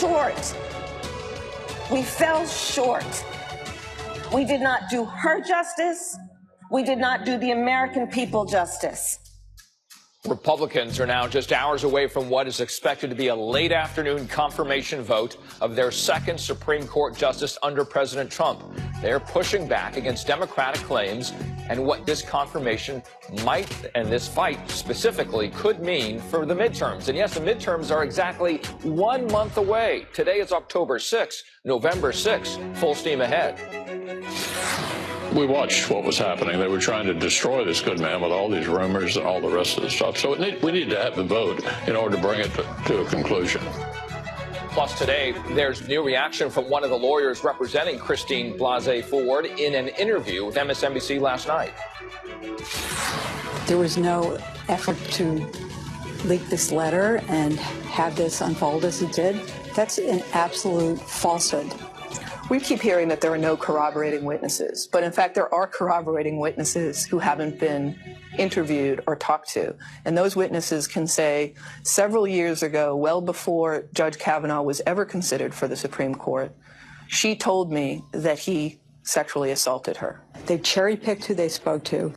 short. We fell short. We did not do her justice. We did not do the American people justice. Republicans are now just hours away from what is expected to be a late afternoon confirmation vote of their second Supreme Court justice under President Trump. They're pushing back against Democratic claims and what this confirmation might, and this fight specifically, could mean for the midterms. And yes, the midterms are exactly 1 month away. Today is October 6th, November 6th, full steam ahead. We watched what was happening. They were trying to destroy this good man with all these rumors and all the rest of the stuff. So we need to have the vote in order to bring it to a conclusion. Plus today, there's new reaction from one of the lawyers representing Christine Blasey Ford in an interview with Msnbc last night. There was no effort to leak this letter and have this unfold as it did. That's an absolute falsehood. We keep hearing that there are no corroborating witnesses, but in fact there are corroborating witnesses who haven't been interviewed or talked to. And those witnesses can say several years ago, well before Judge Kavanaugh was ever considered for the Supreme Court, she told me that he sexually assaulted her. They cherry-picked who they spoke to.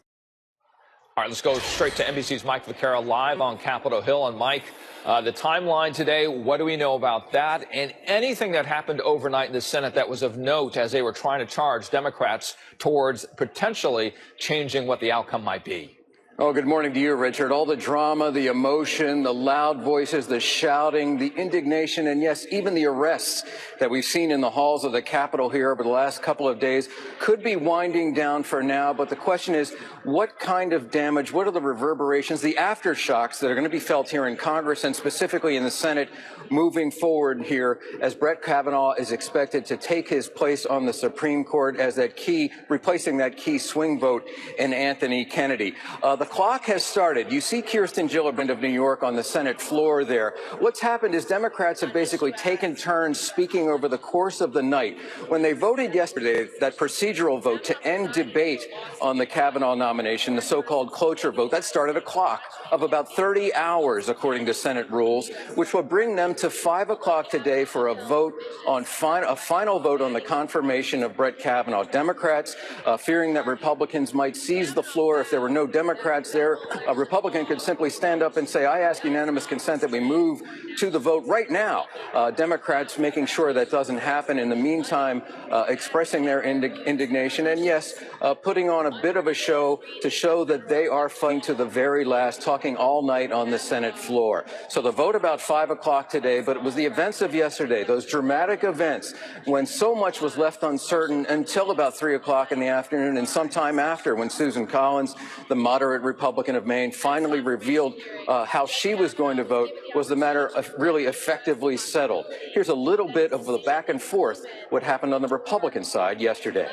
All right, let's go straight to NBC's Mike Vaccaro live on Capitol Hill. And Mike, the timeline today, what do we know about that? And anything that happened overnight in the Senate that was of note as they were trying to charge Democrats towards potentially changing what the outcome might be? Oh, good morning to you, Richard. All the drama, the emotion, the loud voices, the shouting, the indignation, and yes, even the arrests that we've seen in the halls of the Capitol here over the last couple of days could be winding down for now. But the question is, what kind of damage, what are the reverberations, the aftershocks that are going to be felt here in Congress and specifically in the Senate moving forward here as Brett Kavanaugh is expected to take his place on the Supreme Court as that key, replacing that key swing vote in Anthony Kennedy. The clock has started. You see Kirsten Gillibrand of New York on the Senate floor there. What's happened is Democrats have basically taken turns speaking over the course of the night. When they voted yesterday, that procedural vote to end debate on the Kavanaugh nomination, the so-called cloture vote, that started a clock of about 30 hours, according to Senate rules, which will bring them to 5 o'clock today for a vote on a final vote on the confirmation of Brett Kavanaugh. Democrats fearing that Republicans might seize the floor if there were no Democrats there. A Republican could simply stand up and say, I ask unanimous consent that we move to the vote right now. Democrats making sure that doesn't happen. In the meantime, expressing their indignation and, yes, putting on a bit of a show to show that they are fighting to the very last, talking all night on the Senate floor. So the vote about 5 o'clock today, but it was the events of yesterday, those dramatic events when so much was left uncertain until about 3 o'clock in the afternoon and sometime after when Susan Collins, the moderate Republican of Maine, finally revealed how she was going to vote, was the matter really effectively settled. Here's a little bit of the back and forth, what happened on the Republican side yesterday.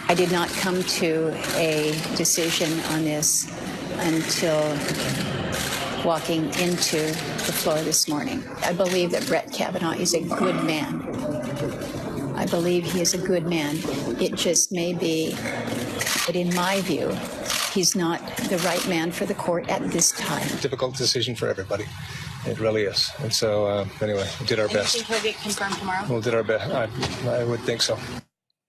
I did not come to a decision on this until walking into the floor this morning. I believe that Brett Kavanaugh is a good man. I believe he is a good man. It just may be that in my view, he's not the right man for the court at this time. Difficult decision for everybody. It really is. And so, anyway, we did our best. Do you think he'll get confirmed tomorrow? We'll did our best. I would think so.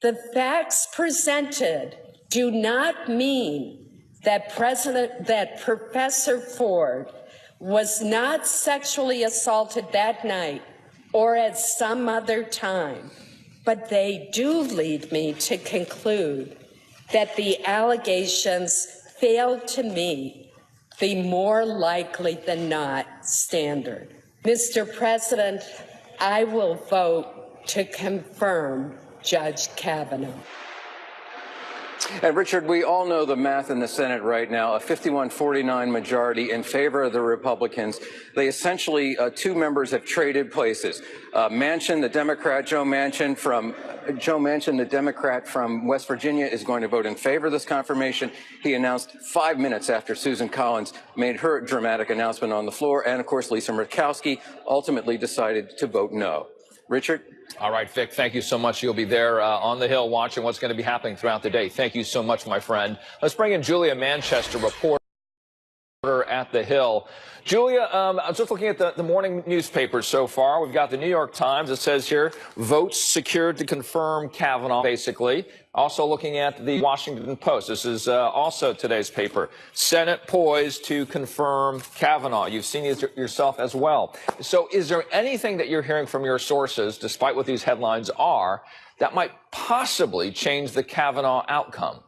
The facts presented do not mean that Professor Ford was not sexually assaulted that night or at some other time, but they do lead me to conclude that the allegations failed to meet the more likely than not standard. Mr. President, I will vote to confirm Judge Kavanaugh. And Richard, we all know the math in the Senate right now, a 51-49 majority in favor of the Republicans. They essentially, two members have traded places. Manchin, the Democrat, Joe Manchin, the Democrat from West Virginia, is going to vote in favor of this confirmation. He announced 5 minutes after Susan Collins made her dramatic announcement on the floor. And of course, Lisa Murkowski ultimately decided to vote no. Richard? All right, Vic, thank you so much. You'll be there on the Hill watching what's going to be happening throughout the day. Thank you so much, my friend. Let's bring in Julia Manchester, reporter. at the Hill. Julia, I was just looking at the morning newspapers so far. We've got the New York Times. It says here, votes secured to confirm Kavanaugh, basically. Also looking at the Washington Post. This is also today's paper. Senate poised to confirm Kavanaugh. You've seen it yourself as well. So is there anything that you're hearing from your sources, despite what these headlines are, that might possibly change the Kavanaugh outcome?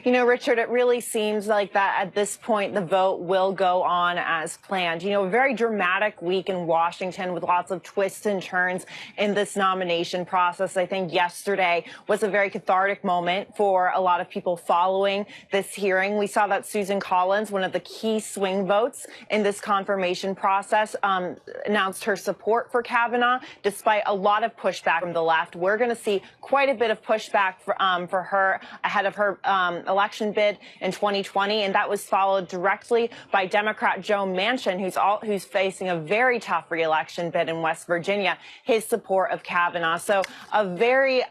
You know, Richard, it really seems like that at this point the vote will go on as planned. You know, a very dramatic week in Washington with lots of twists and turns in this nomination process. I think yesterday was a very cathartic moment for a lot of people following this hearing. We saw that Susan Collins, one of the key swing votes in this confirmation process, announced her support for Kavanaugh, despite a lot of pushback from the left. We're going to see quite a bit of pushback for her ahead of her election bid in 2020, and that was followed directly by Democrat Joe Manchin, who's facing a very tough re-election bid in West Virginia, his support of Kavanaugh. So a very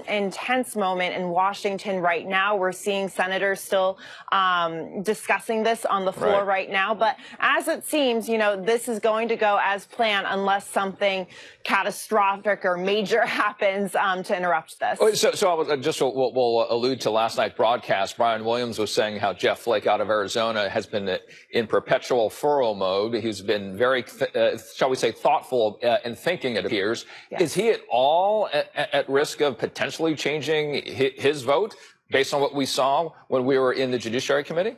intense moment in Washington right now. We're seeing senators still discussing this on the floor right now. But as it seems, you know, this is going to go as planned unless something catastrophic or major happens to interrupt this. So I was just we'll allude to last night's broadcast. Brian Williams was saying how Jeff Flake out of Arizona has been in perpetual furrow mode. He's been very, shall we say, thoughtful in thinking, it appears. Yes. Is he at all at risk of potentially changing his vote based on what we saw when we were in the Judiciary Committee?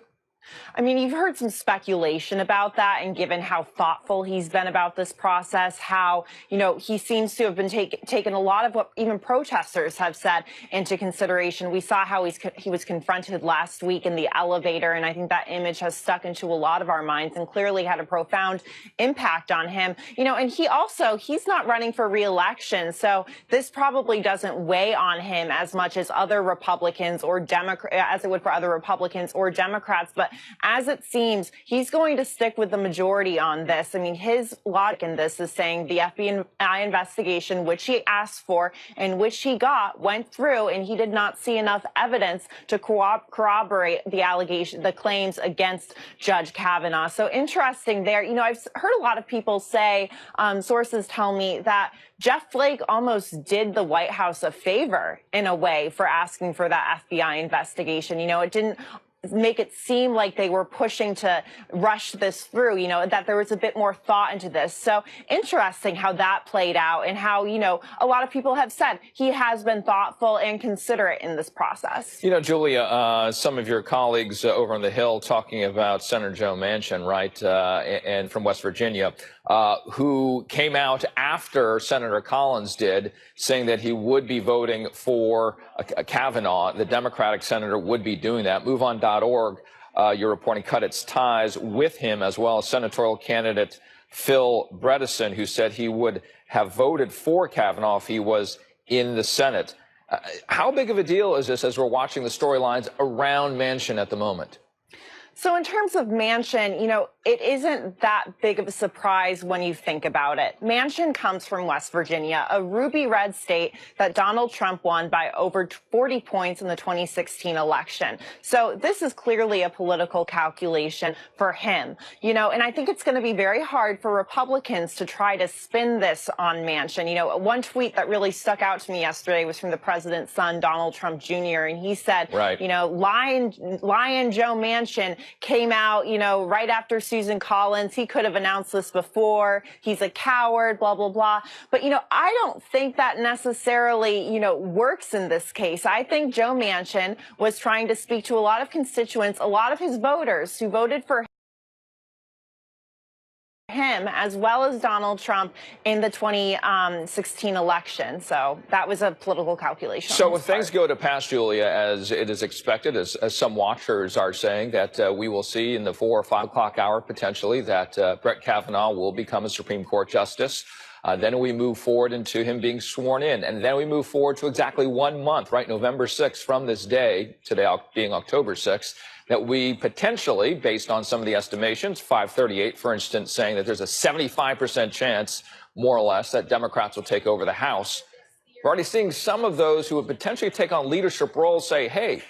I mean, you've heard some speculation about that, and given how thoughtful he's been about this process, how, you know, he seems to have been taken a lot of what even protesters have said into consideration. We saw how he was confronted last week in the elevator, and I think that image has stuck into a lot of our minds and clearly had a profound impact on him. You know, and he's not running for re-election, so this probably doesn't weigh on him as much as other Republicans or as it would for other Republicans or Democrats. But as it seems, he's going to stick with the majority on this. I mean, his logic in this is saying the FBI investigation, which he asked for and which he got, went through, and he did not see enough evidence to corroborate the claims against Judge Kavanaugh. So interesting there. You know, I've heard a lot of people say, sources tell me that Jeff Flake almost did the White House a favor in a way for asking for that FBI investigation. You know, it didn't make it seem like they were pushing to rush this through, you know, that there was a bit more thought into this. So interesting how that played out, and how, you know, a lot of people have said he has been thoughtful and considerate in this process. You know, Julia, some of your colleagues over on the Hill talking about Senator Joe Manchin, right, and from West Virginia, who came out after Senator Collins did, saying that he would be voting for Kavanaugh. The Democratic senator would be doing that. MoveOn.org, you're reporting, cut its ties with him, as well as senatorial candidate Phil Bredesen, who said he would have voted for Kavanaugh if he was in the Senate. How big of a deal is this as we're watching the storylines around Manchin at the moment? So in terms of Manchin, you know, it isn't that big of a surprise when you think about it. Manchin comes from West Virginia, a ruby red state that Donald Trump won by over 40 points in the 2016 election. So this is clearly a political calculation for him, you know, and I think it's going to be very hard for Republicans to try to spin this on Manchin. You know, one tweet that really stuck out to me yesterday was from the president's son, Donald Trump Jr., and he said, you know, Lion Joe Manchin came out, you know, right after Susan Collins. He could have announced this before. He's a coward, blah, blah, blah. But, you know, I don't think that necessarily, you know, works in this case. I think Joe Manchin was trying to speak to a lot of constituents, a lot of his voters who voted for him, as well as Donald Trump in the 2016 election. So that was a political calculation. So if things go to pass, Julia, as it is expected, as some watchers are saying, that we will see in the 4 or 5 o'clock hour potentially that Brett Kavanaugh will become a Supreme Court justice. Then we move forward into him being sworn in. And then we move forward to exactly 1 month, right? November 6th from this day, today being October 6th, that we potentially, based on some of the estimations, 538, for instance, saying that there's a 75% chance, more or less, that Democrats will take over the House. We're already seeing some of those who would potentially take on leadership roles say, hey,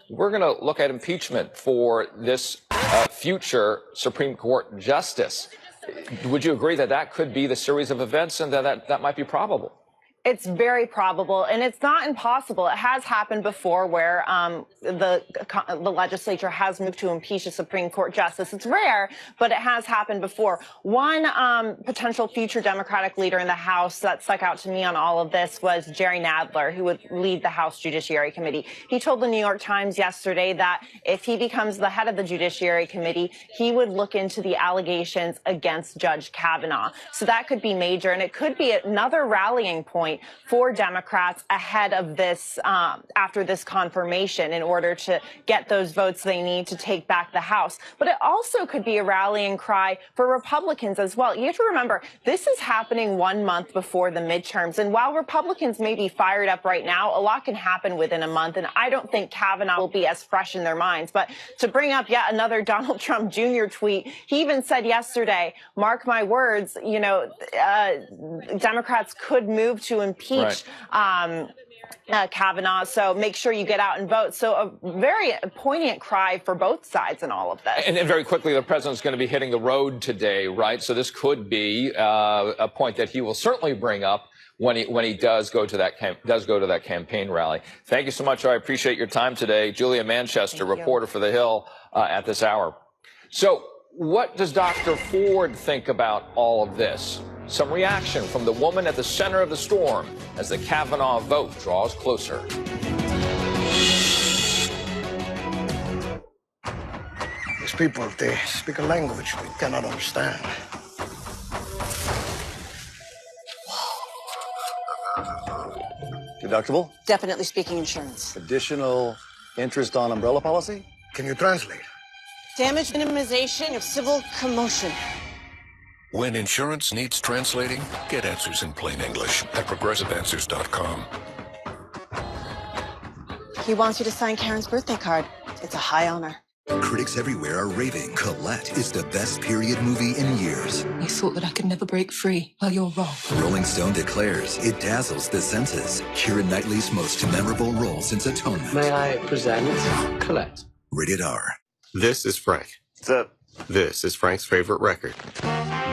we're going to look at impeachment for this future Supreme Court justice. Would you agree that that could be the series of events and that might be probable? It's very probable, and it's not impossible. It has happened before where the legislature has moved to impeach a Supreme Court justice. It's rare, but it has happened before. One potential future Democratic leader in the House that stuck out to me on all of this was Jerry Nadler, who would lead the House Judiciary Committee. He told the New York Times yesterday that if he becomes the head of the Judiciary Committee, he would look into the allegations against Judge Kavanaugh. So that could be major, and it could be another rallying point for Democrats ahead of this, after this confirmation, in order to get those votes they need to take back the House. But it also could be a rallying cry for Republicans as well. You have to remember, this is happening 1 month before the midterms. And while Republicans may be fired up right now, a lot can happen within a month. And I don't think Kavanaugh will be as fresh in their minds. But to bring up yet another Donald Trump Jr. tweet, he even said yesterday, mark my words, you know, Democrats could move to impeach Kavanaugh, so make sure you get out and vote. So a very poignant cry for both sides in all of this. And very quickly, the president's going to be hitting the road today, right? So this could be a point that he will certainly bring up when he does go to that campaign rally. Thank you so much. I appreciate your time today, Julia Manchester, reporter for The Hill, at this hour. So what does Dr. Ford think about all of this? Some reaction from the woman at the center of the storm as the Kavanaugh vote draws closer. These people, they speak a language we cannot understand. Deductible? Definitely speaking insurance. Additional interest on umbrella policy? Can you translate? Damage minimization of civil commotion. When insurance needs translating, get answers in plain English at ProgressiveAnswers.com. He wants you to sign Karen's birthday card. It's a high honor. Critics everywhere are raving Colette is the best period movie in years. I thought that I could never break free. Well, you're wrong. Rolling Stone declares it dazzles the senses. Keira Knightley's most memorable role since Atonement. May I present Colette? Rated R. This is Frank. This is Frank's favorite record.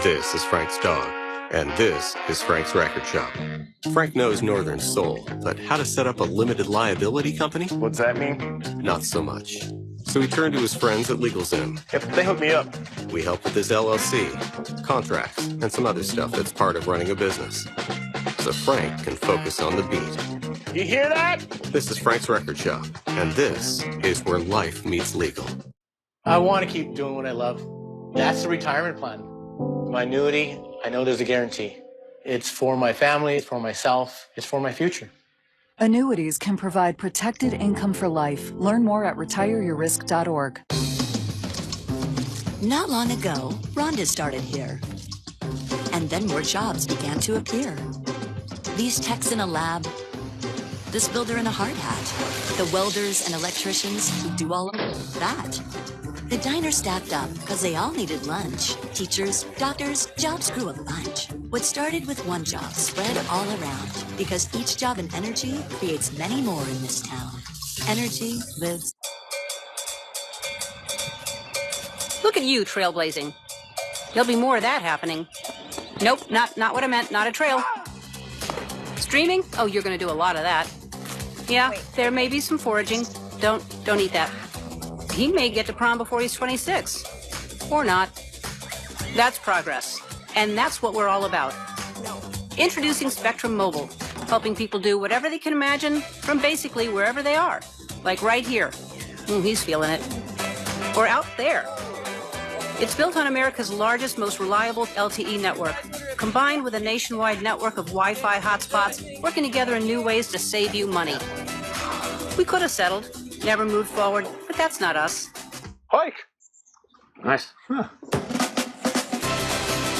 This is Frank's dog. And this is Frank's record shop. Frank knows Northern Soul, but how to set up a limited liability company? What's that mean? Not so much. So he turned to his friends at LegalZoom. If they hook me up. We help with his LLC, contracts, and some other stuff that's part of running a business. So Frank can focus on the beat. You hear that? This is Frank's record shop, and this is where life meets legal. I want to keep doing what I love. That's the retirement plan. My annuity, I know there's a guarantee. It's for my family, it's for myself, it's for my future. Annuities can provide protected income for life. Learn more at retireyourrisk.org. Not long ago, Rhonda started here. And then more jobs began to appear. These techs in a lab, this builder in a hard hat, the welders and electricians who do all of that. The diner staffed up because they all needed lunch. Teachers, doctors, jobs grew a bunch. What started with one job spread all around because each job in energy creates many more in this town. Energy lives. Look at you, trailblazing. There'll be more of that happening. Nope, not what I meant, not a trail. Streaming? Oh, you're gonna do a lot of that. Yeah, there may be some foraging. Don't eat that. He may get to prom before he's 26. Or not. That's progress. And that's what we're all about. Introducing Spectrum Mobile, helping people do whatever they can imagine from basically wherever they are. Like right here. He's feeling it. Or out there. It's built on America's largest, most reliable LTE network, combined with a nationwide network of Wi-Fi hotspots, working together in new ways to save you money. We could have settled, never moved forward, but that's not us. Hike. Nice. Huh.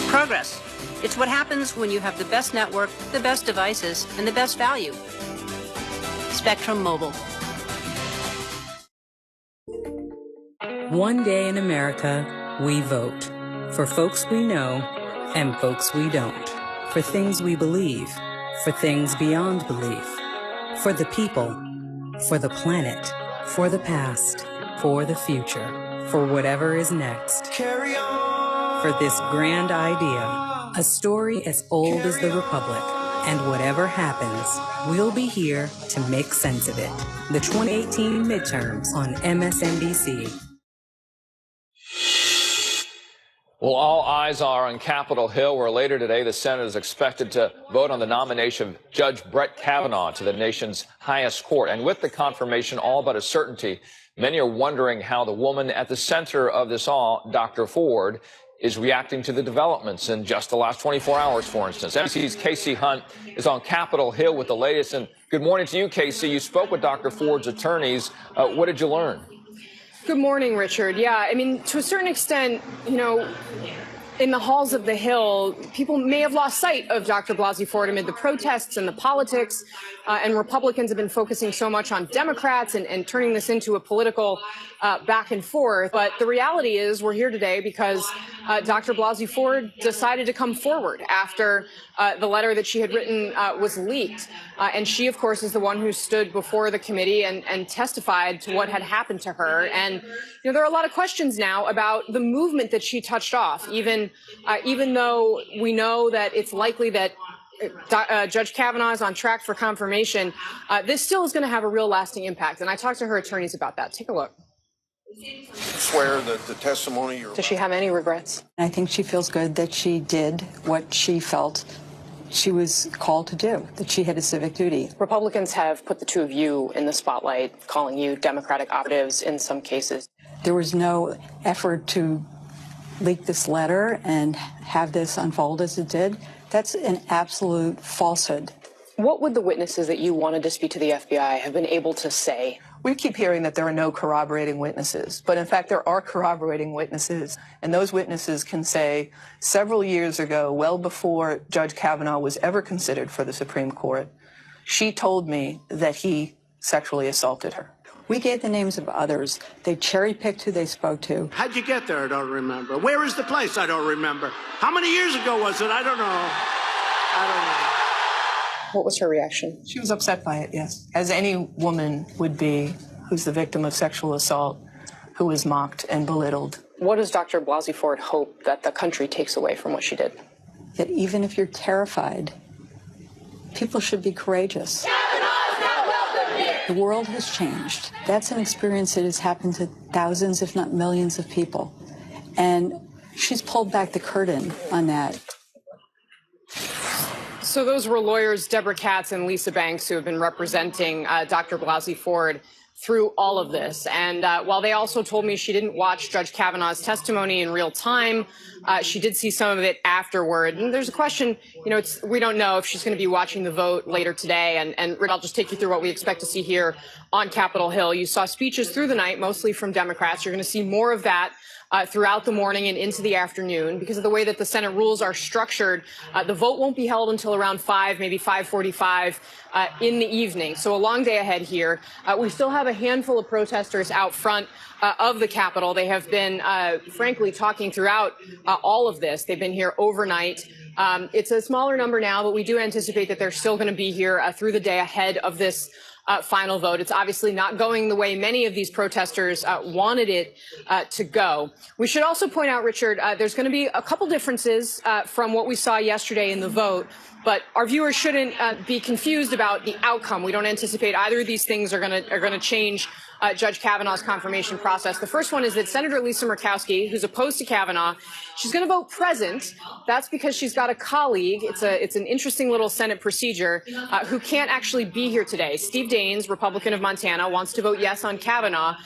Progress. It's what happens when you have the best network, the best devices, and the best value. Spectrum Mobile. One day in America, we vote. For folks we know and folks we don't. For things we believe. For things beyond belief. For the people. For the planet. For the past. For the future. for whatever is next. Carry on. For this grand idea, a story as old as the Republic. And whatever happens, we'll be here to make sense of it. The 2018 midterms on MSNBC. Well, all eyes are on Capitol Hill, where later today the Senate is expected to vote on the nomination of Judge Brett Kavanaugh to the nation's highest court. And with the confirmation all but a certainty, many are wondering how the woman at the center of this all, Dr. Ford, is reacting to the developments in just the last 24 hours, for instance. NBC's Casey Hunt is on Capitol Hill with the latest. And good morning to you, Casey. You spoke with Dr. Ford's attorneys. What did you learn? Good morning, Richard. Yeah, I mean, to a certain extent, you know, in the halls of the Hill, people may have lost sight of Dr. Blasey Ford amid the protests and the politics, and Republicans have been focusing so much on Democrats and turning this into a political back and forth. But the reality is we're here today because Dr. Blasey Ford decided to come forward after the letter that she had written was leaked. And she, of course, is the one who stood before the committee and testified to what had happened to her. And, you know, there are a lot of questions now about the movement that she touched off, even though we know that it's likely that Judge Kavanaugh is on track for confirmation. This still is going to have a real lasting impact. And I talked to her attorneys about that. Take a look. Swear that the testimony. Does she have any regrets? I think she feels good that she did what she felt she was called to do, that she had a civic duty. Republicans have put the two of you in the spotlight, calling you Democratic operatives in some cases. There was no effort to leak this letter and have this unfold as it did. That's an absolute falsehood. What would the witnesses that you wanted to speak to the FBI have been able to say? We keep hearing that there are no corroborating witnesses, but in fact there are corroborating witnesses, and those witnesses can say several years ago, well before Judge Kavanaugh was ever considered for the Supreme Court, she told me that he sexually assaulted her. We gave the names of others. They cherry-picked who they spoke to. How'd you get there? I don't remember. Where is the place? I don't remember. How many years ago was it? I don't know. What was her reaction? She was upset by it, yes. As any woman would be who's the victim of sexual assault, who is mocked and belittled. What does Dr. Blasey Ford hope that the country takes away from what she did? That even if you're terrified, people should be courageous. The world has changed. That's an experience that has happened to thousands, if not millions of people. And she's pulled back the curtain on that. So those were lawyers Deborah Katz and Lisa Banks who have been representing Dr. Blasey Ford through all of this. And while they also told me she didn't watch Judge Kavanaugh's testimony in real time, she did see some of it afterward. And there's a question, you know, we don't know if she's going to be watching the vote later today. And I'll just take you through what we expect to see here on Capitol Hill. You saw speeches through the night, mostly from Democrats. You're going to see more of that throughout the morning and into the afternoon. Because of the way that the Senate rules are structured, the vote won't be held until around 5, maybe 5:45 in the evening. So a long day ahead here. We still have a handful of protesters out front of the Capitol. They have been, frankly, talking throughout all of this. They've been here overnight. It's a smaller number now, but we do anticipate that they're still going to be here through the day ahead of this final vote. It's obviously not going the way many of these protesters wanted it to go. We should also point out, Richard, there's going to be a couple differences from what we saw yesterday in the vote, but our viewers shouldn't be confused about the outcome. We don't anticipate either of these things are going to change Judge Kavanaugh's confirmation process. The first one is that Senator Lisa Murkowski, who's opposed to Kavanaugh, she's going to vote present. That's because she's got a colleague. It's an interesting little Senate procedure who can't actually be here today. Steve Daines, Republican of Montana, wants to vote yes on Kavanaugh.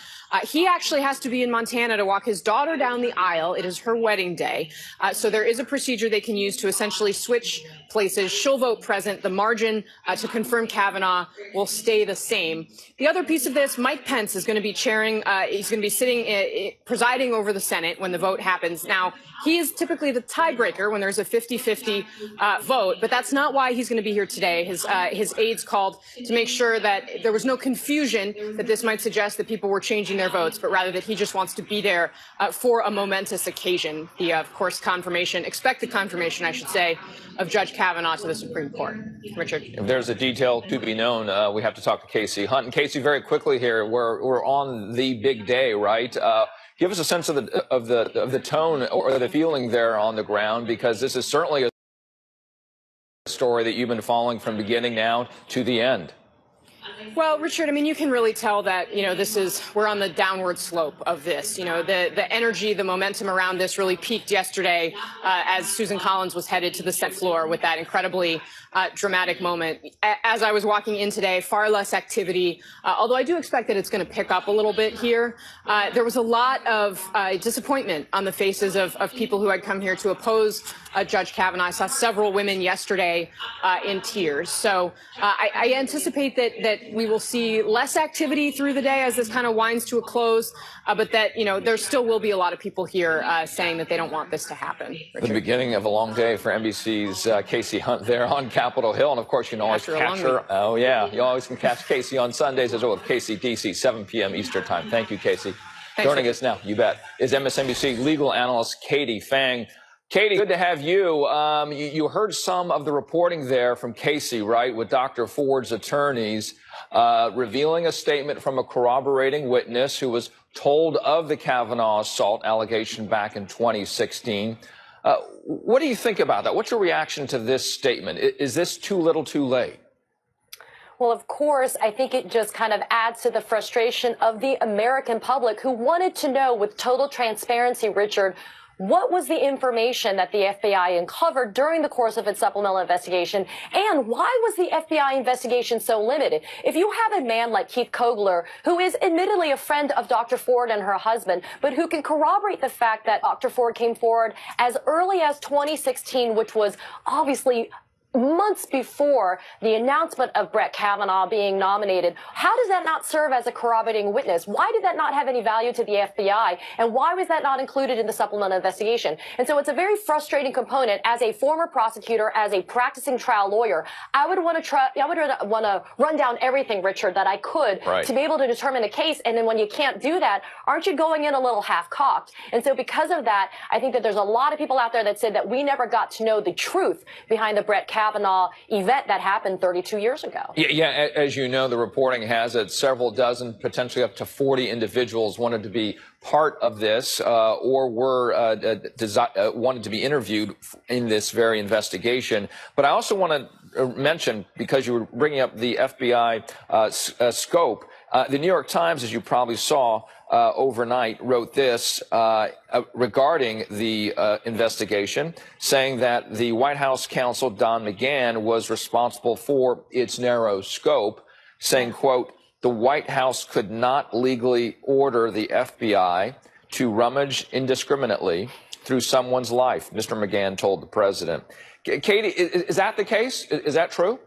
He actually has to be in Montana to walk his daughter down the aisle. It is her wedding day. So there is a procedure they can use to essentially switch places. She'll vote present. The margin to confirm Kavanaugh will stay the same. The other piece of this, Mike Pence is going to be chairing. He's going to be sitting, presiding over the Senate when the vote happens. Now, he is typically the tiebreaker when there's a 50-50 vote, but that's not why he's going to be here today. His aides called to make sure that there was no confusion that this might suggest that people were changing their votes, but rather that he just wants to be there for a momentous occasion. The, of course, expected confirmation, I should say, of Judge Kavanaugh to the Supreme Court. Richard. If there's a detail to be known, we have to talk to Casey Hunt. And Casey, very quickly here, we're on the big day, right? Give us a sense of the tone or the feeling there on the ground, because this is certainly a story that you've been following from beginning now to the end. Well, Richard, I mean, you can really tell that, we're on the downward slope of this. The energy, the momentum around this really peaked yesterday as Susan Collins was headed to the Senate floor with that incredibly dramatic moment. As I was walking in today, far less activity, although I do expect that it's going to pick up a little bit here. There was a lot of disappointment on the faces of people who had come here to oppose Judge Kavanaugh. I saw several women yesterday in tears. So I anticipate that we will see less activity through the day as this kind of winds to a close, but that, there still will be a lot of people here saying that they don't want this to happen. Richard. The beginning of a long day for NBC's Casey Hunt there on Capitol Hill. And, of course, you can always catch her. Oh, yeah. You always can catch Casey on Sundays as well with Casey DC, 7 p.m. Eastern Time. Thank you, Casey. Thanks, Joining us now, you bet, is MSNBC legal analyst Katie Fang. Katie, good to have you. You heard some of the reporting there from Casey, right, with Dr. Ford's attorneys revealing a statement from a corroborating witness who was told of the Kavanaugh assault allegation back in 2016. What do you think about that? What's your reaction to this statement? Is this too little too late? Well, of course, I think it just kind of adds to the frustration of the American public who wanted to know with total transparency, Richard, what was the information that the FBI uncovered during the course of its supplemental investigation, and why was the FBI investigation so limited? If you have a man like Keith Kogler, who is admittedly a friend of Dr. Ford and her husband, but who can corroborate the fact that Dr. Ford came forward as early as 2016, which was obviously months before the announcement of Brett Kavanaugh being nominated, how does that not serve as a corroborating witness? Why did that not have any value to the FBI? And why was that not included in the supplemental investigation? And so it's a very frustrating component. As a former prosecutor, as a practicing trial lawyer, I would want to run down everything, Richard, that I could to be able to determine a case. And then when you can't do that, aren't you going in a little half-cocked? And so because of that, I think that there's a lot of people out there that said that we never got to know the truth behind the Brett Kavanaugh event that happened 32 years ago. Yeah, as you know, the reporting has it several dozen, potentially up to 40 individuals wanted to be part of this or were wanted to be interviewed in this very investigation. But I also want to mention, because you were bringing up the FBI scope, the New York Times, as you probably saw overnight, wrote this regarding the investigation, saying that the White House counsel, Don McGahn, was responsible for its narrow scope, saying, quote, the White House could not legally order the FBI to rummage indiscriminately through someone's life, Mr. McGahn told the president. Katie, is that the case? Is that true?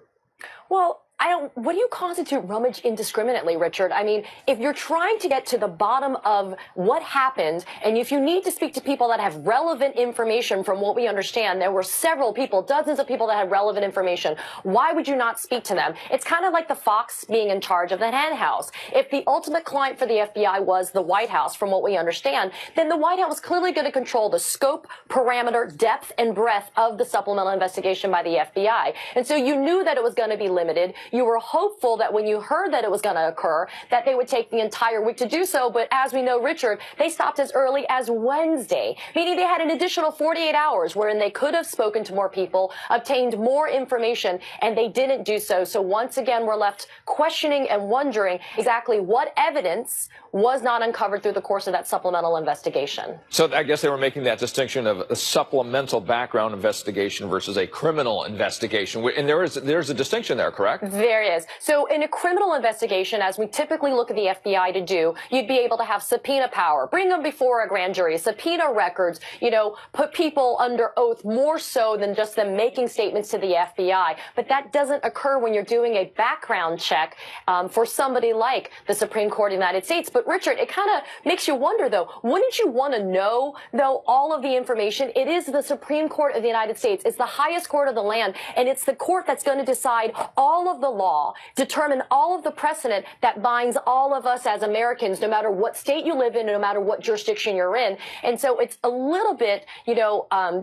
Well, what do you constitute rummage indiscriminately, Richard? I mean, if you're trying to get to the bottom of what happened, and if you need to speak to people that have relevant information from what we understand, there were several people, dozens of people that had relevant information. Why would you not speak to them? It's kind of like the fox being in charge of the hen house. If the ultimate client for the FBI was the White House, from what we understand, then the White House was clearly going to control the scope, parameter, depth, and breadth of the supplemental investigation by the FBI. And so you knew that it was going to be limited. You were hopeful that when you heard that it was going to occur, that they would take the entire week to do so. But as we know, Richard, they stopped as early as Wednesday, meaning they had an additional 48 hours wherein they could have spoken to more people, obtained more information, and they didn't do so. So once again, we're left questioning and wondering exactly what evidence was not uncovered through the course of that supplemental investigation. So I guess they were making that distinction of a supplemental background investigation versus a criminal investigation. And there's a distinction there, correct? There is. So in a criminal investigation, as we typically look at the FBI to do, you'd be able to have subpoena power, bring them before a grand jury, subpoena records, put people under oath more so than just them making statements to the FBI. But that doesn't occur when you're doing a background check for somebody like the Supreme Court of the United States. But Richard, it kind of makes you wonder, though, wouldn't you want to know, though, all of the information? It is the Supreme Court of the United States. It's the highest court of the land, and it's the court that's going to decide all of the law, determine all of the precedent that binds all of us as Americans, no matter what state you live in, no matter what jurisdiction you're in. And so it's a little bit,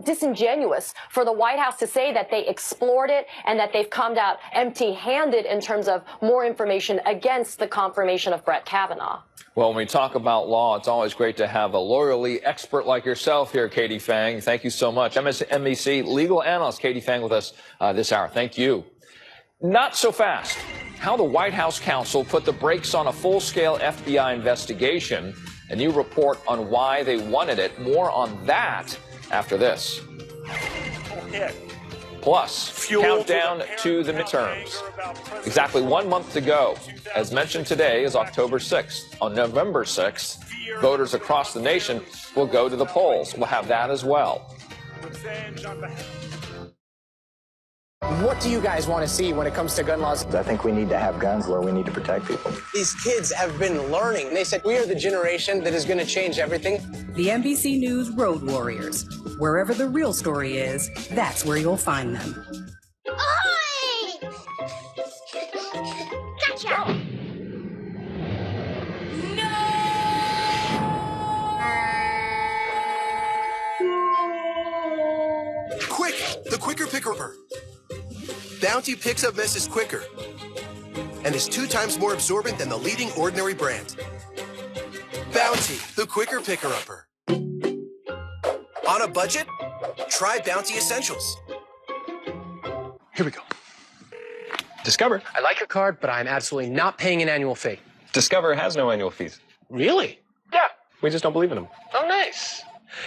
disingenuous for the White House to say that they explored it and that they've come out empty-handed in terms of more information against the confirmation of Brett Kavanaugh. Well, when we talk about law, it's always great to have a lawyerly expert like yourself here, Katie Fang. Thank you so much. Msnbc legal analyst Katie Fang with us this hour. Thank you. Not so fast. How the White House counsel put the brakes on a full-scale FBI investigation. A new report on why they wanted it. More on that after this. Plus, countdown to the midterms. Exactly 1 month to go. As mentioned, today is October 6th. On November 6th, voters across the nation will go to the polls. We'll have that as well. What do you guys want to see when it comes to gun laws? I think we need to have guns where we need to protect people. These kids have been learning. They said, we are the generation that is going to change everything. The NBC News Road Warriors. Wherever the real story is, that's where you'll find them. Ahoy! Gotcha! Quick! The Quicker Picker-Upper. Bounty picks up messes quicker and is 2 times more absorbent than the leading ordinary brand. Bounty, the Quicker Picker-Upper. On a budget? Try Bounty Essentials. Here we go. Discover. I like your card, but I'm absolutely not paying an annual fee. Discover has no annual fees. Really? Yeah. We just don't believe in them. Oh, nice.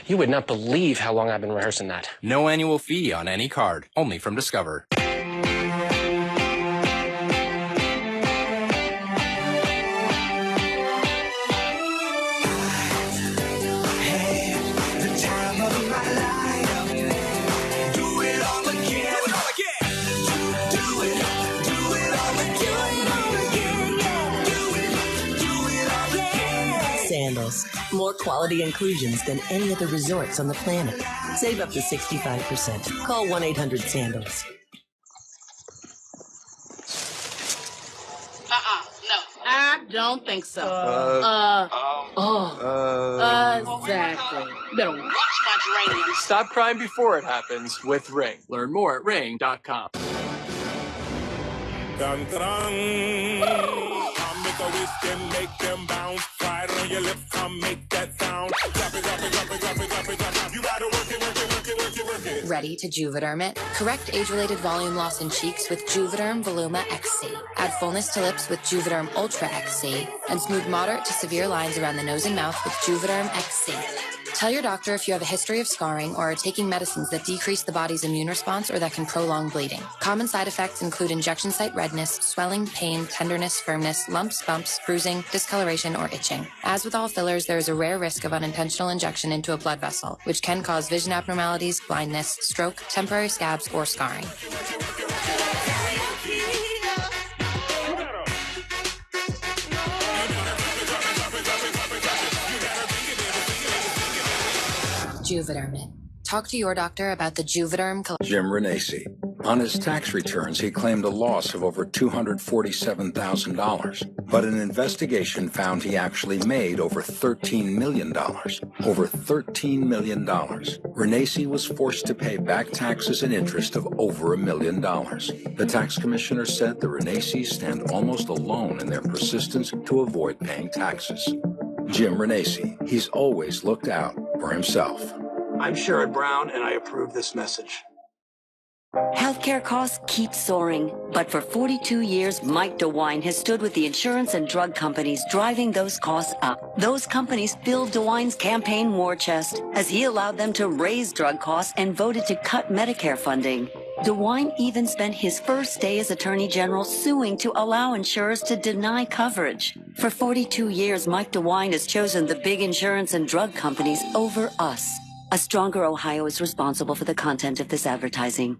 You would not believe how long I've been rehearsing that. No annual fee on any card, only from Discover. Sandals. More quality inclusions than any other resorts on the planet. Save up to 65%. Call 1-800-SANDALS. No. I don't think so. Exactly. Better watch my geranium. Stop crying before it happens with Ring. Learn more at ring.com. Dun, dun. Come make a wish and make them bounce. Try it on your lips, come make that sound. Drop it, drop it, drop it, drop it, drop it, drop it. You gotta work it, work it, work it, work it, work it. Ready to Juvederm it? Correct age-related volume loss in cheeks with Juvederm Voluma XC. Add fullness to lips with Juvederm Ultra XC. And smooth moderate to severe lines around the nose and mouth with Juvederm XC. Tell your doctor if you have a history of scarring or are taking medicines that decrease the body's immune response or that can prolong bleeding. Common side effects include injection site redness, swelling, pain, tenderness, firmness, lumps, bumps, bruising, discoloration, or itching. As with all fillers, there is a rare risk of unintentional injection into a blood vessel, which can cause vision abnormalities, blindness, stroke, temporary scabs, or scarring. Juvederm it. Talk to your doctor about the Juvederm. Jim Renacci. On his tax returns, he claimed a loss of over $247,000. But an investigation found he actually made over $13 million. Over $13 million. Renacci was forced to pay back taxes and interest of over $1 million. The tax commissioner said the Renaccis stand almost alone in their persistence to avoid paying taxes. Jim Renacci. He's always looked out for himself. I'm Sherrod Brown, and I approve this message. Healthcare costs keep soaring, but for 42 years, Mike DeWine has stood with the insurance and drug companies driving those costs up. Those companies filled DeWine's campaign war chest as he allowed them to raise drug costs and voted to cut Medicare funding. DeWine even spent his first day as Attorney General suing to allow insurers to deny coverage. For 42 years, Mike DeWine has chosen the big insurance and drug companies over us. A Stronger Ohio is responsible for the content of this advertising.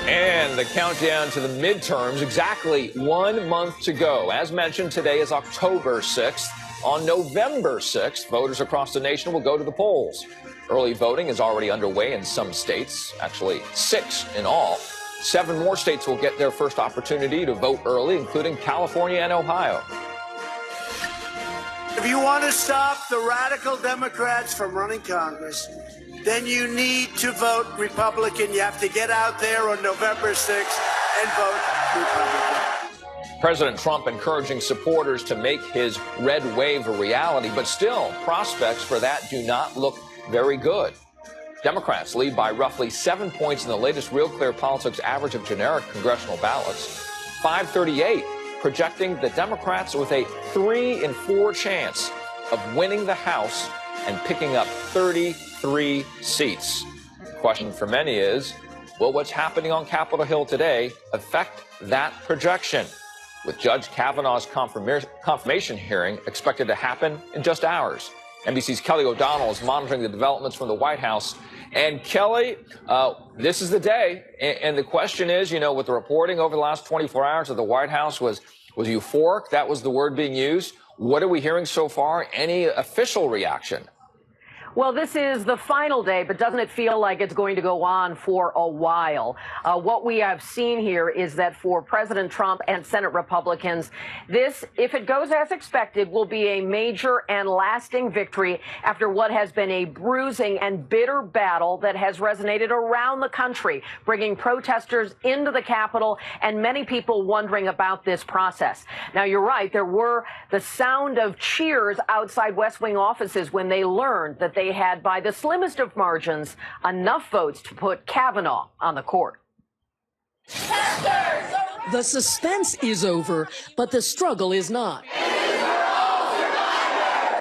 And the countdown to the midterms, exactly 1 month to go. As mentioned, today is October 6th. On November 6th, voters across the nation will go to the polls. Early voting is already underway in some states, actually 6 in all. 7 more states will get their first opportunity to vote early, including California and Ohio. If you want to stop the radical Democrats from running Congress, then you need to vote Republican. You have to get out there on November 6th and vote Republican. President Trump encouraging supporters to make his red wave a reality, but still, prospects for that do not look very good. Democrats lead by roughly 7 points in the latest Real Clear Politics average of generic congressional ballots. 538 projecting the Democrats with a 3 in 4 chance of winning the House and picking up 33 seats. The question for many is, will what's happening on Capitol Hill today affect that projection? With Judge Kavanaugh's confirmation hearing expected to happen in just hours. NBC's Kelly O'Donnell is monitoring the developments from the White House. And Kelly, this is the day. And the question is, you know, with the reporting over the last 24 hours that the White House was euphoric, that was the word being used. What are we hearing so far? Any official reaction? Well, this is the final day, but doesn't it feel like it's going to go on for a while? What we have seen here is that for President Trump and Senate Republicans, this, if it goes as expected, will be a major and lasting victory after what has been a bruising and bitter battle that has resonated around the country, bringing protesters into the Capitol and many people wondering about this process. Now, you're right. There were the sound of cheers outside West Wing offices when they learned that they had, by the slimmest of margins, enough votes to put Kavanaugh on the court. The suspense is over, but the struggle is not.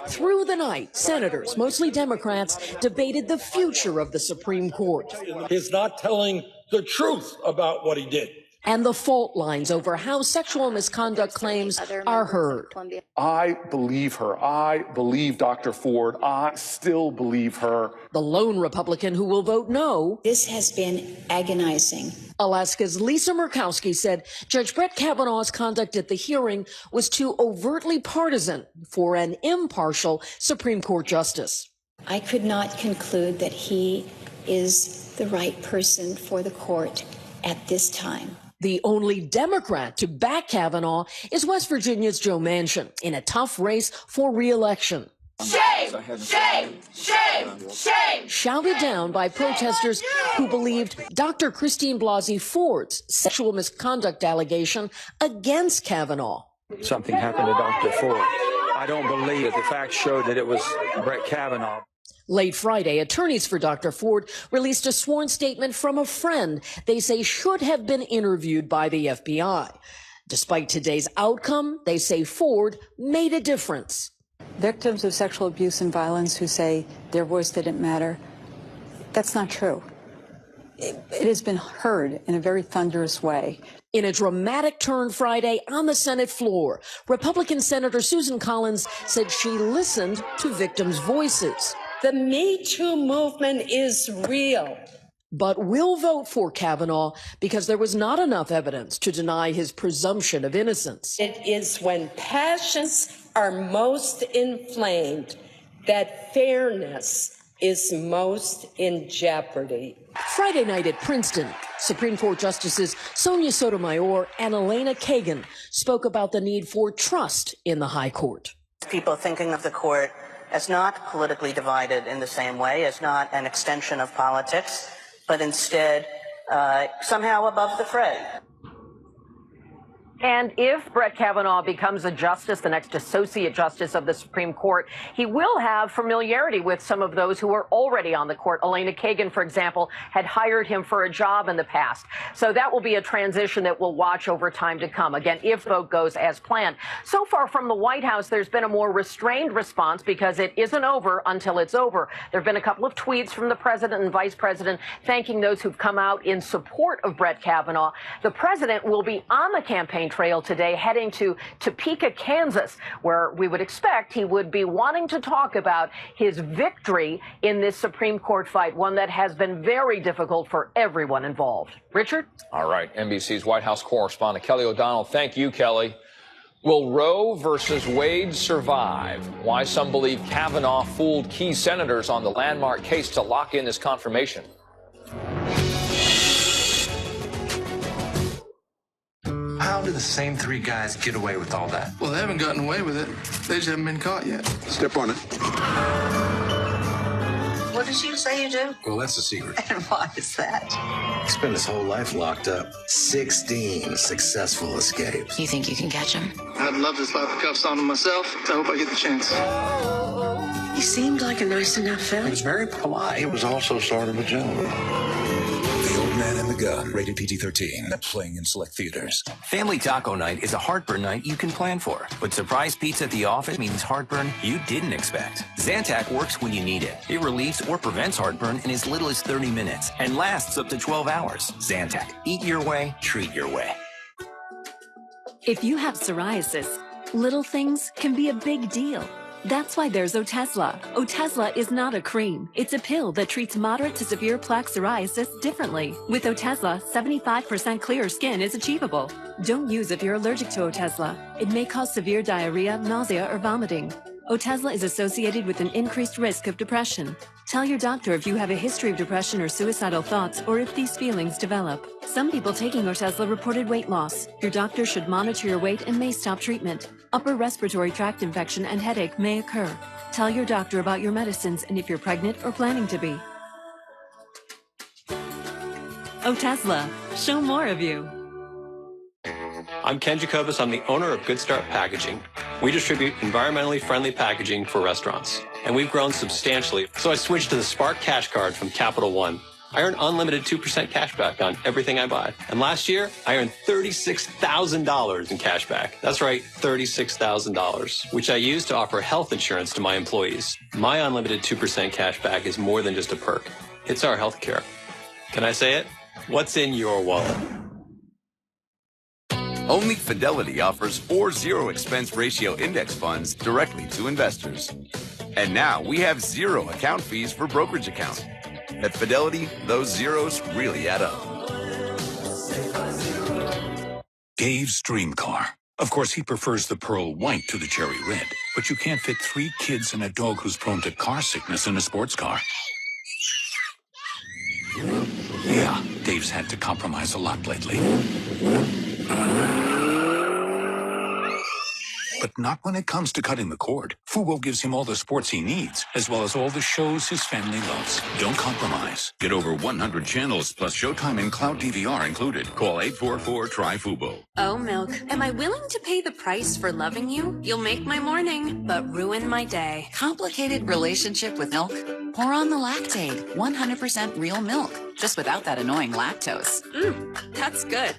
Through the night, senators, mostly Democrats, debated the future of the Supreme Court. He's not telling the truth about what he did. And the fault lines over how sexual misconduct claims are heard. I believe her. I believe Dr. Ford. I still believe her. The lone Republican who will vote no. This has been agonizing. Alaska's Lisa Murkowski said Judge Brett Kavanaugh's conduct at the hearing was too overtly partisan for an impartial Supreme Court justice. I could not conclude that he is the right person for the court at this time. The only Democrat to back Kavanaugh is West Virginia's Joe Manchin in a tough race for re-election. Shame! Shame! Shame! Shame! Shouted down by protesters who believed Dr. Christine Blasey Ford's sexual misconduct allegation against Kavanaugh. Something happened to Dr. Ford. I don't believe it. The facts showed that it was Brett Kavanaugh. Late Friday, attorneys for Dr. Ford released a sworn statement from a friend they say should have been interviewed by the FBI. Despite today's outcome, they say Ford made a difference. Victims of sexual abuse and violence who say their voice didn't matter, that's not true. It has been heard in a very thunderous way. In a dramatic turn Friday on the Senate floor, Republican Senator Susan Collins said she listened to victims' voices. The Me Too movement is real. But will vote for Kavanaugh because there was not enough evidence to deny his presumption of innocence. It is when passions are most inflamed that fairness is most in jeopardy. Friday night at Princeton, Supreme Court Justices Sonia Sotomayor and Elena Kagan spoke about the need for trust in the High Court. People thinking of the court as not politically divided in the same way, as not an extension of politics, but instead somehow above the fray. And if Brett Kavanaugh becomes a justice, the next associate justice of the Supreme Court, he will have familiarity with some of those who are already on the court. Elena Kagan, for example, had hired him for a job in the past. So that will be a transition that we'll watch over time to come. Again, if vote goes as planned. So far from the White House, there's been a more restrained response because it isn't over until it's over. There have been a couple of tweets from the president and vice president thanking those who've come out in support of Brett Kavanaugh. The president will be on the campaign trail today, heading to Topeka, Kansas, where we would expect he would be wanting to talk about his victory in this Supreme Court fight, one that has been very difficult for everyone involved. Richard? All right. NBC's White House correspondent Kelly O'Donnell. Thank you, Kelly. Will Roe versus Wade survive? Why some believe Kavanaugh fooled key senators on the landmark case to lock in this confirmation. How do the same three guys get away with all that? Well, they haven't gotten away with it. They just haven't been caught yet. Step on it. What did you say you do? Well, that's a secret. And why is that? He spent his whole life locked up. 16 successful escapes. You think you can catch him? I'd love to slap the cuffs on him myself. I hope I get the chance. He seemed like a nice enough He fellow. was very polite. He was also sort of a gentleman. The Old Man and the Gun, rated PG-13, playing in select theaters. Family taco night is a heartburn night you can plan for. But surprise pizza at the office means heartburn you didn't expect. Zantac works when you need it. It relieves or prevents heartburn in as little as 30 minutes and lasts up to 12 hours. Zantac. Eat your way, treat your way. If you have psoriasis, little things can be a big deal. That's why there's Otezla. Otezla is not a cream. It's a pill that treats moderate to severe plaque psoriasis differently. With Otezla, 75% clearer skin is achievable. Don't use if you're allergic to Otezla. It may cause severe diarrhea, nausea, or vomiting. Otezla is associated with an increased risk of depression. Tell your doctor if you have a history of depression or suicidal thoughts, or if these feelings develop. Some people taking Otezla reported weight loss. Your doctor should monitor your weight and may stop treatment. Upper respiratory tract infection and headache may occur. Tell your doctor about your medicines and if you're pregnant or planning to be. Otezla, show more of you. I'm Ken Jacobus. I'm the owner of Good Start Packaging. We distribute environmentally friendly packaging for restaurants, and we've grown substantially. So I switched to the Spark Cash Card from Capital One. I earn unlimited 2% cash back on everything I buy. And last year, I earned $36,000 in cash back. That's right, $36,000, which I used to offer health insurance to my employees. My unlimited 2% cash back is more than just a perk. It's our health care. Can I say it? What's in your wallet? Only Fidelity offers 4 zero expense ratio index funds directly to investors. And now we have 0 account fees for brokerage accounts. At Fidelity, those zeros really add up. Dave's dream car. Of course, he prefers the pearl white to the cherry red. But you can't fit 3 kids and a dog who's prone to car sickness in a sports car. Yeah, Dave's had to compromise a lot lately. But not when it comes to cutting the cord. Fubo gives him all the sports he needs, as well as all the shows his family loves. Don't compromise. Get over 100 channels plus Showtime and Cloud DVR included. Call 844-TRY-FUBO. Oh, Milk, am I willing to pay the price for loving you? You'll make my morning, but ruin my day. Complicated relationship with milk? Pour on the Lactaid, 100% real milk, just without that annoying lactose. That's good.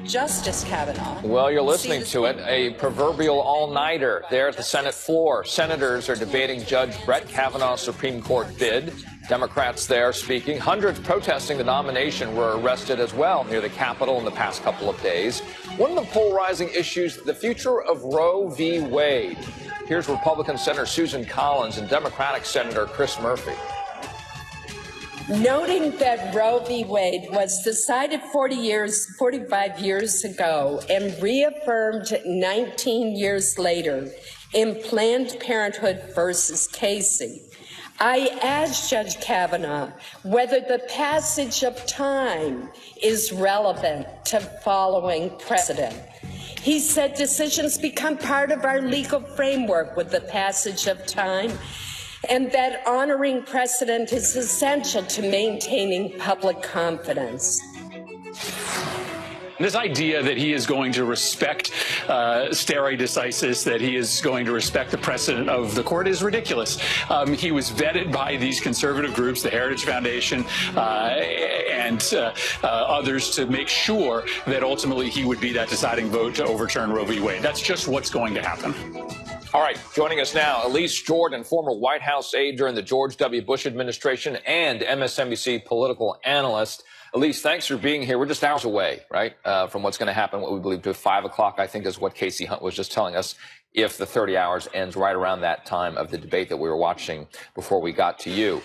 Justice Kavanaugh. Well, you're listening to it, a proverbial all-nighter there at the Senate floor. Senators are debating Judge Brett Kavanaugh's Supreme Court bid. Democrats there speaking. Hundreds protesting the nomination were arrested as well near the Capitol in the past couple of days. One of the polarizing issues, the future of Roe v. Wade. Here's Republican Senator Susan Collins and Democratic Senator Chris Murphy. Noting that Roe v. Wade was decided 45 years ago and reaffirmed 19 years later in Planned Parenthood versus Casey, I asked Judge Kavanaugh whether the passage of time is relevant to following precedent. He said decisions become part of our legal framework with the passage of time, and that honoring precedent is essential to maintaining public confidence. This idea that he is going to respect stare decisis, that he is going to respect the precedent of the court is ridiculous. He was vetted by these conservative groups, the Heritage Foundation, and others to make sure that ultimately he would be that deciding vote to overturn Roe v. Wade. That's just what's going to happen. All right, joining us now, Elise Jordan, former White House aide during the George W. Bush administration and MSNBC political analyst. Elise, thanks for being here. We're just hours away, right, from what's going to happen, what we believe to 5 o'clock, I think, is what Casey Hunt was just telling us, if the 30 hours ends right around that time of the debate that we were watching before we got to you.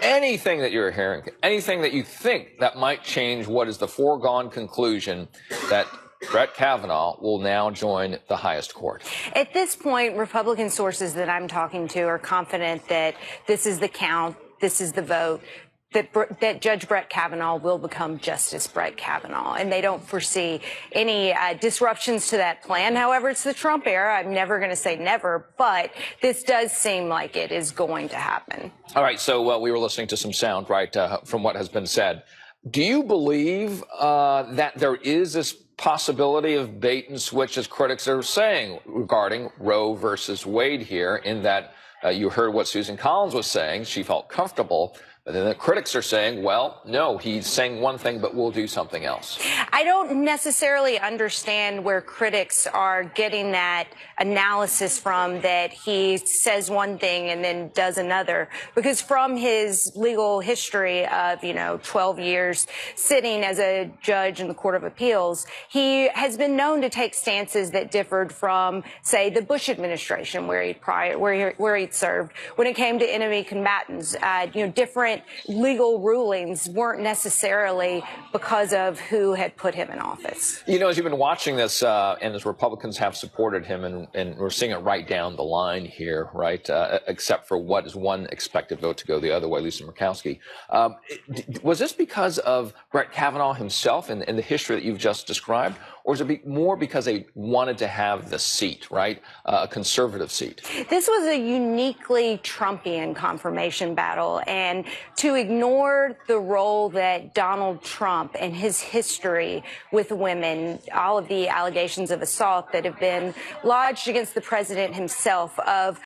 Anything that you're hearing, anything that you think that might change what is the foregone conclusion that Brett Kavanaugh will now join the highest court? At this point, Republican sources that I'm talking to are confident that this is the count, this is the vote, that Judge Brett Kavanaugh will become Justice Brett Kavanaugh, and they don't foresee any disruptions to that plan. However, it's the Trump era. I'm never going to say never, but this does seem like it is going to happen. All right, so we were listening to some sound, right, from what has been said. Do you believe that there is this possibility of bait and switch, as critics are saying, regarding Roe versus Wade here, in that you heard what Susan Collins was saying. She felt comfortable. But then the critics are saying, well, no, he's saying one thing, but we'll do something else. I don't necessarily understand where critics are getting that analysis from, that he says one thing and then does another, because from his legal history of, 12 years sitting as a judge in the Court of Appeals, he has been known to take stances that differed from, say, the Bush administration, where he'd served. When it came to enemy combatants, different legal rulings weren't necessarily because of who had put him in office. As you've been watching this, and as Republicans have supported him, and we're seeing it right down the line here, right, except for what is one expected vote to go the other way, Lisa Murkowski. Was this because of Brett Kavanaugh himself and the history that you've just described, or is it more because they wanted to have the seat, right, a conservative seat? This was a uniquely Trumpian confirmation battle, and to ignore the role that Donald Trump and his history with women, all of the allegations of assault that have been lodged against the president himself, of